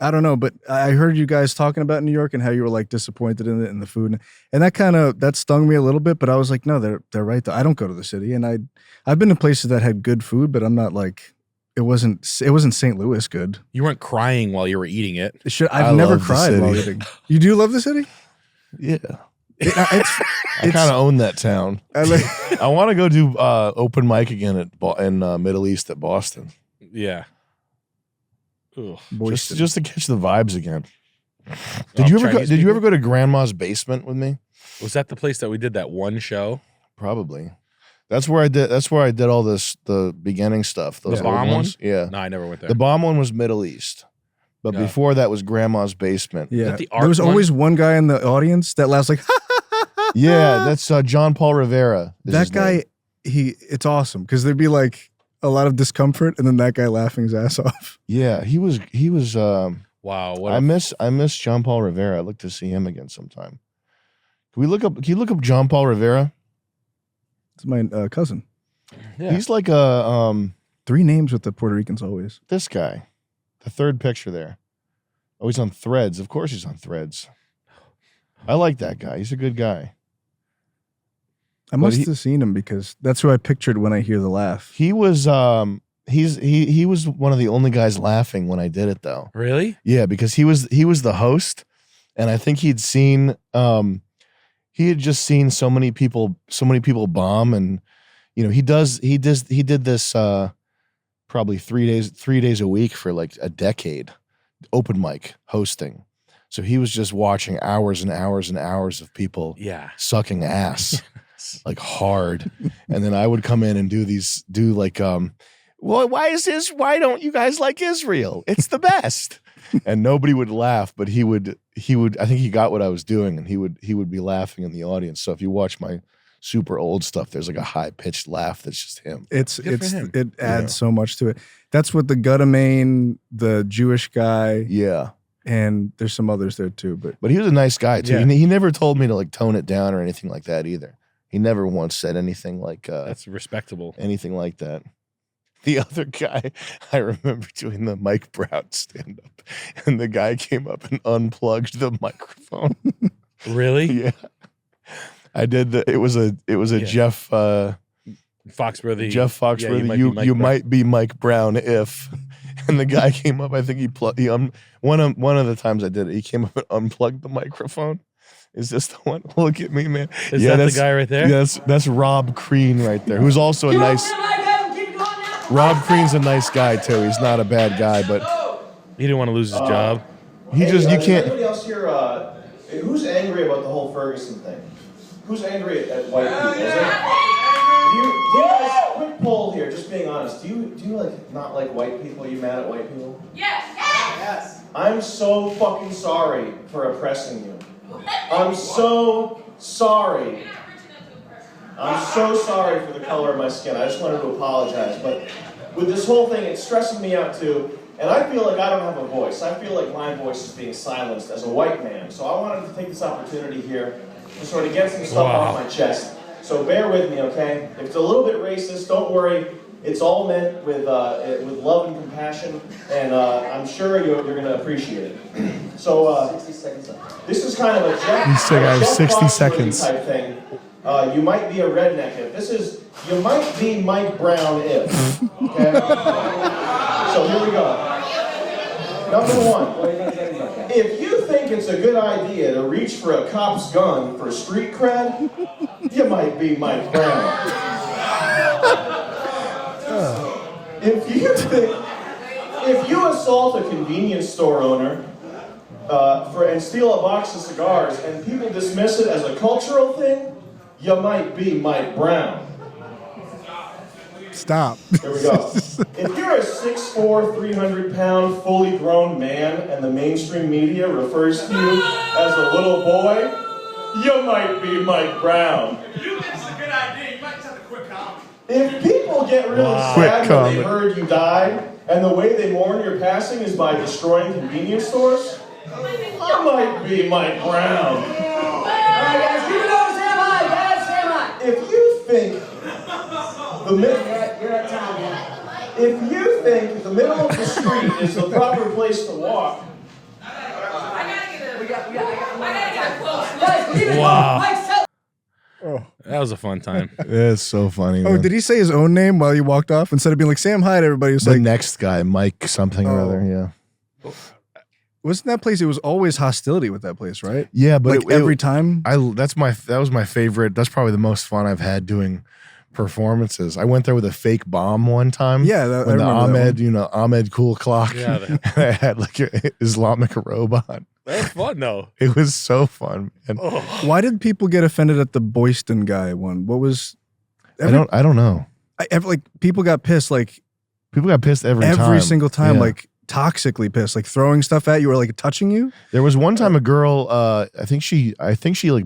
I don't know, but I heard you guys talking about New York and how you were like disappointed in it and the food, and that stung me a little bit. But I was like, no, they're right. I don't go to the city, and I've been to places that had good food, but I'm not like it wasn't St. Louis good. You weren't crying while you were eating it. I've never cried while eating. You do love the city? Yeah. I kind of own that town. I want to go do open mic again in Middle East at Boston. Yeah. Just to catch the vibes again. Did you ever go to Grandma's Basement with me? Was that the place that we did that one show? Probably. That's where I did all the beginning stuff. Those the bomb ones? One? Yeah. No, I never went there. The bomb one was Middle East. But before that was Grandma's Basement. Yeah. There was always one guy in the audience that laughs like, yeah, that's John Paul Rivera. That guy, it's awesome because there'd be like a lot of discomfort and then that guy laughing his ass off. Yeah, he was wow. I miss John Paul Rivera. I'd like to see him again sometime. Can you look up John Paul Rivera? It's my cousin. Yeah. He's like a 3 names with the Puerto Ricans always. This guy. The third picture there. Oh, he's on Threads. Of course he's on Threads. I like that guy. He's a good guy. I must have seen him because that's who I pictured when I hear the laugh. He was he was one of the only guys laughing when I did it though. Really? Yeah, because he was the host, and I think he had just seen so many people bomb, and you know he did this probably 3 days a week for like a decade, open mic hosting. So he was just watching hours and hours and hours of people sucking ass like hard. And then I would come in and do like, well, why don't you guys like Israel? It's the best. And nobody would laugh, but he would, I think he got what I was doing and he would be laughing in the audience. So if you watch my super old stuff, there's like a high pitched laugh that's just him. It adds so much to it. That's what the Guttermain, the Jewish guy. Yeah. And there's some others there too, but he was a nice guy too. Yeah. He never told me to like tone it down or anything like that either. He never once said anything like that's respectable. Anything like that. The other guy, I remember doing the Mike Brown stand up, and the guy came up and unplugged the microphone. Really? Yeah. I did it was a Jeff Foxworthy. Jeff Foxworthy. You might be Mike Brown if. And the guy came up. I think one of the times I did it, he came up and unplugged the microphone. Is this the one? Look at me, man. Is that the guy right there? Yeah, that's Rob Crean right there, who's also a nice. Rob Crean's a nice guy too. He's not a bad guy, but he didn't want to lose his job. You can't. Anybody else here? Who's angry about the whole Ferguson thing? Who's angry at white people? Do you guys, quick poll here, just being honest, do you like not like white people? Are you mad at white people? Yes. I'm so fucking sorry for oppressing you. I'm so sorry. I'm so sorry for the color of my skin. I just wanted to apologize. But with this whole thing, it's stressing me out too. And I feel like I don't have a voice. I feel like my voice is being silenced as a white man. So I wanted to take this opportunity here to sort of get some stuff off my chest. So bear with me, okay? If it's a little bit racist, don't worry. It's all meant with love and compassion, and I'm sure you're going to appreciate it. So 60 seconds left. This is kind of a Jeff 60 seconds type thing. You might be a redneck if. This is, you might be Mike Brown if. Okay? So here we go. Number 1. If you think it's a good idea to reach for a cop's gun for street cred, you might be Mike Brown. If you assault a convenience store owner and steal a box of cigars and people dismiss it as a cultural thing, you might be Mike Brown. Stop. Here we go. If you're a 6'4", 300-pound, fully grown man and the mainstream media refers to you as a little boy, you might be Mike Brown. If you think it's a good idea, you might just have to quit comedy. If people get really sad when they heard you died, and the way they mourn your passing is by destroying convenience stores, you might be Mike Brown. Alright guys, keep it over, stand by, guys, stand by. If you think you're at time, man. If you think the middle of the street is the proper place to walk, Guys, leave it Wow. alone. Mike, tell. Oh. That was a fun time. It's so funny. Oh, man. did he say his own name while you walked off instead of being like Sam Hyde? Everybody was the like, next guy, Mike something or Oh. other? Yeah, wasn't that place? It was always hostility with that place, right? yeah. But Like every time. that was my favorite. That's probably the most fun I've had doing performances. I went there with a fake bomb one time. Yeah, I when the remember that Ahmed, Ahmed Cool Clock. Yeah, I had like an Islamic robot. That was fun though. It was so fun. And Oh. Why did people get offended at the Boyston guy one? What was? I don't know. Like people got pissed like People got pissed every time. single time, Yeah. like toxically pissed, like throwing stuff at you or like touching you. There was one time a girl, I think she like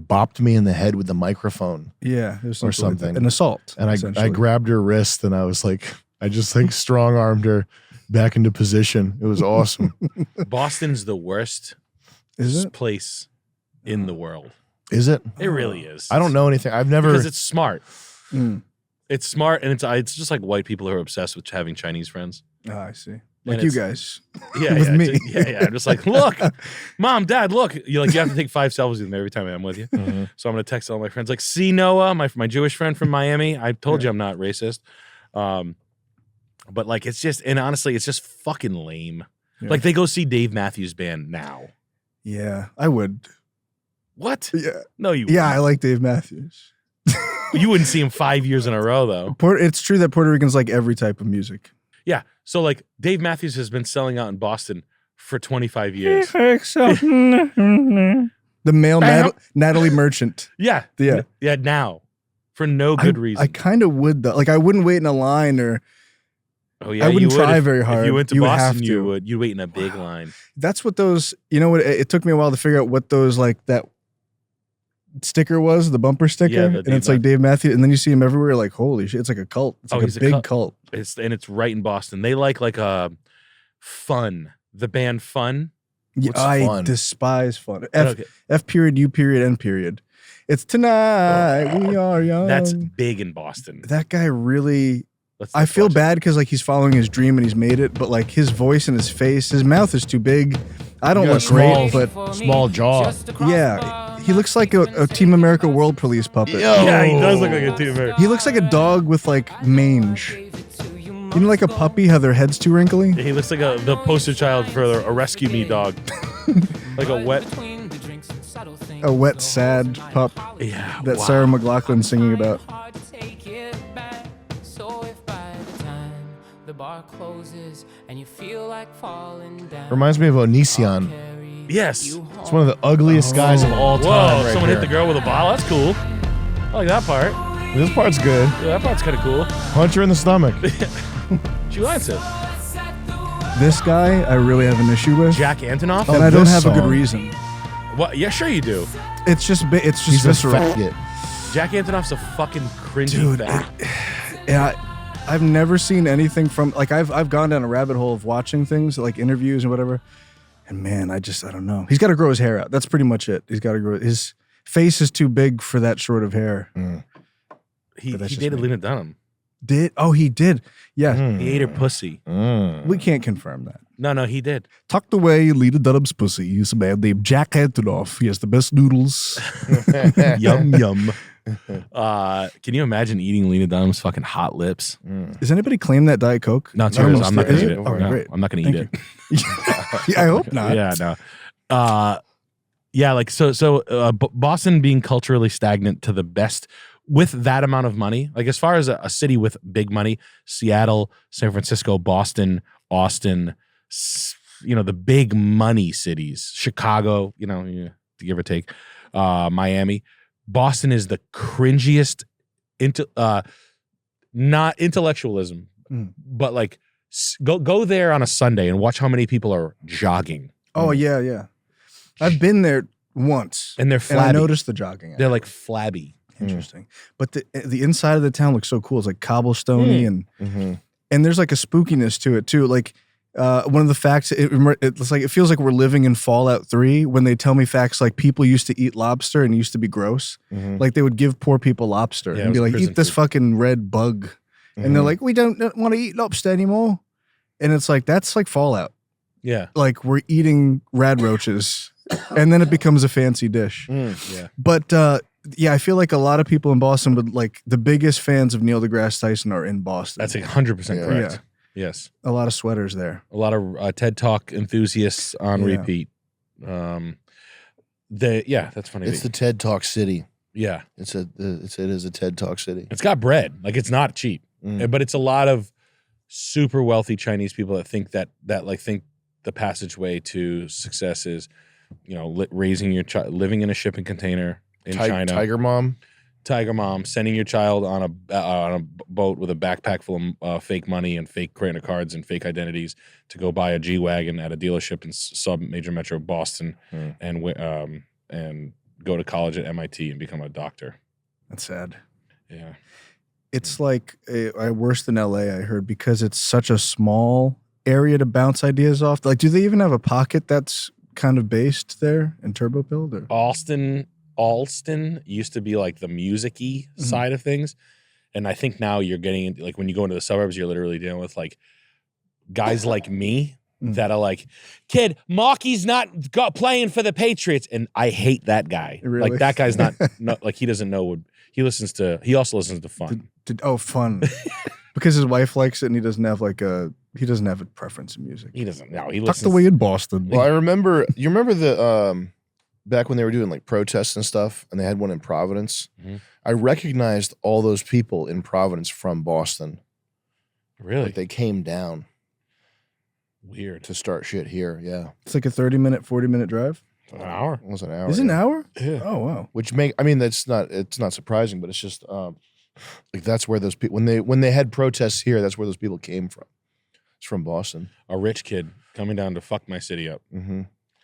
bopped me in the head with the microphone, Yeah, it was Or like that. something. An assault. and I essentially. grabbed her wrist and I was like, I just like strong armed her back into position. It was awesome. Boston's the worst Is it? place in the world. Is it? It really is. I don't know anything. I've never. because it's smart. Mm. It's smart, and it's just like white people who are obsessed with having Chinese friends. Oh, I see. Like And you it's- guys. Yeah, With yeah, me. yeah. I'm just like, look, mom, dad, look. You have to take 5 selfies with me every time I'm with you. Mhm. So I'm gonna text all my friends, like, see Noah, my Jewish friend from Miami. I told you I'm not racist. But like, it's just, and honestly, it's just fucking lame. Yeah. Like they go see Dave Matthews Band now. Yeah, I would. What? Yeah, No, you. yeah, I wouldn't. like Dave Matthews. You wouldn't see him 5 years in a row though. It's true that Puerto Ricans like every type of music. Yeah. So like, Dave Matthews has been selling out in Boston for 25 years. The male Natalie Merchant. Yeah. Yeah. Yeah. Now, for no good reason. I kind of would though. Like I wouldn't wait in a line or Oh yeah, I wouldn't you would try if- very If hard. you went to You would Boston, have you to. would. You'd wait in a big line. that's what those, what it took me a while to figure out what those like that sticker was, the bumper sticker. Yeah, the and Dave it's like Dave Matthews. And then you see him everywhere, like, holy shit, it's like a cult. It's Oh, like he's a a big cult. cult. It's right in Boston. They like Fun, the band Fun. Yeah, What's I Fun? despise fun. Okay, F period, U period, N period. It's tonight we are young. that's big in Boston. That guy really. Let's I feel watch it. bad because like he's following his dream and he's made it, but like his voice and his face, his mouth is too big. I don't You look got great, small- but small jaw. yeah, he looks like a Team America World Police puppet. Yo. Yeah, he does look like a team. He looks like a dog with like mange. You know, like a puppy, how their head's too wrinkly. He looks like the poster child for a rescue me dog, like a wet. A wet, sad pup Yeah, that wow. Sarah McLachlan's singing about. Reminds me of Onision. Yes. It's one of the ugliest guys of all time. Whoa! right Someone here. hit the girl with a bottle. That's cool. I like that part. This part's good. Yeah, that part's kind of cool. Punch her in the stomach. She likes it. This guy, I really have an issue with, Jack Antonoff. and I don't this have a good song. reason. What? Yeah, sure you do. It's just He's a visceral. faggot. Jack Antonoff's a fucking cringy Dude, fag. Yeah, I've never seen anything from like I've gone down a rabbit hole of watching things like interviews and whatever, and man, I don't know. He's got to grow his hair out. That's pretty much it. He's got to grow his face is too big for that short of hair. He But that's just dated me. Lena Dunham. He did. Yeah, Mm. He ate her pussy. we can't confirm that. No, he did. Tucked away, Lena Dunham's pussy is a man named Jack Antonoff. He has the best noodles. Yum yum. Can you imagine eating Lena Dunham's fucking hot lips? Does anybody claim that Diet Coke? No, it's I yours. almost I'm not did. gonna Is eat it. Oh, No, great. I'm not gonna eat Thank it. Yeah, I hope not. Yeah, no. Yeah, like so Boston being culturally stagnant to the best with that amount of money, like as far as a city with big money, Seattle, San Francisco, Boston, Austin, the big money cities, Chicago, to give or take, Miami. Boston is the cringiest not intellectualism, but like go there on a Sunday and watch how many people are jogging. Oh yeah. I've been there once, And they're and I flabby. noticed the jogging. They're like flabby. Interesting. But the inside of the town looks so cool. It's like cobblestoney and there's like a spookiness to it too. Like one of the facts, it's like it feels like we're living in Fallout 3 when they tell me facts like people used to eat lobster and it used to be gross. Like they would give poor people lobster Yeah, it and be was like, prison eat this food. fucking red bug. And they're like, we don't want to eat lobster anymore. And it's like, that's like Fallout. Yeah. Like we're eating rad roaches and then it becomes a fancy dish. Yeah. But yeah, I feel like a lot of people in Boston would like the biggest fans of Neil deGrasse Tyson are in Boston. That's 100% correct. Yeah. Yes. A lot of sweaters there. A lot of TED Talk enthusiasts on Yeah. repeat. That's funny. It's the TED Talk city. Yeah. It is a TED Talk city. It's got bread. Like it's not cheap. But it's a lot of super wealthy Chinese people that think that think the passageway to success is, raising your child, living in a shipping container in China. Tiger Mom, sending your child on a boat with a backpack full of fake money and fake credit cards and fake identities to go buy a G-Wagon at a dealership in sub-major metro Boston and go to college at MIT and become a doctor. That's sad. Yeah. It's like worse than LA, I heard, because it's such a small area to bounce ideas off. Like, do they even have a pocket that's kind of based there in Turbo Build? Or? Alston used to be like the music-y side of things. And I think now you're getting into, like, when you go into the suburbs, you're literally dealing with like guys like me that are like, kid, Marky's not playing for the Patriots. And I hate that guy. Really? Like that guy's not like, he doesn't know what he also listens to fun. Fun. Because his wife likes it and he doesn't have a preference in music. He doesn't know. He Tucked listens. away in Boston. Well, you remember the back when they were doing like protests and stuff, and they had one in Providence. Mhm. I recognized all those people in Providence from Boston. Really? Like they came down Weird. to start shit here. Yeah, It's like a 30-minute, 40-minute drive. An hour? it was an hour. Is it an yeah. hour? Yeah. Oh, wow. It's not surprising, but it's just like that's where those people when they had protests here, that's where those people came from. It's from Boston. A rich kid coming down to fuck my city up. Mm-hmm.